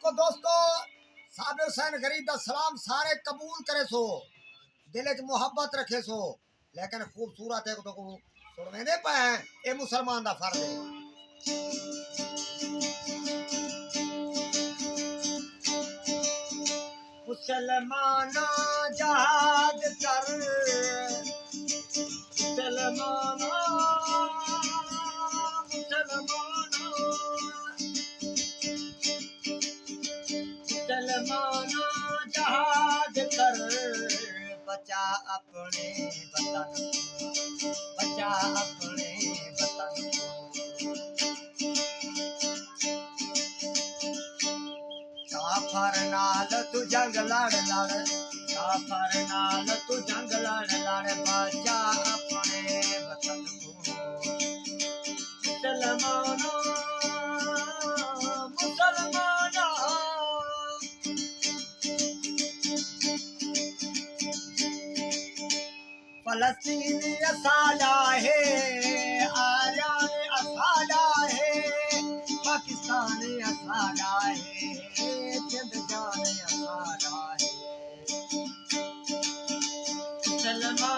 को दोस्तों साबिर हुसैन गरीब दा सलाम सारे कबूल करे सो दिल च मुहब्बत रखे सो लेकिन खूबसूरत एक तो को सुनवेंदे पे ए मुसलमान दा फर्ज है। मुसलमाना जहाद कर मुसलमाना मुसलमाना मुसलमाना जहाद कर बचा अपने वतन बचा अपने वतन काफर नाल तू जंग लड़ लड़ काफर नाल तू जंग लड़ लड़ बचा अपने वतन को मुसलमाना मुसलमाना फलस्तीन असाला है आर्यान असाला है पाकिस्तान असाला है जिंदगान असाला है मुसलमान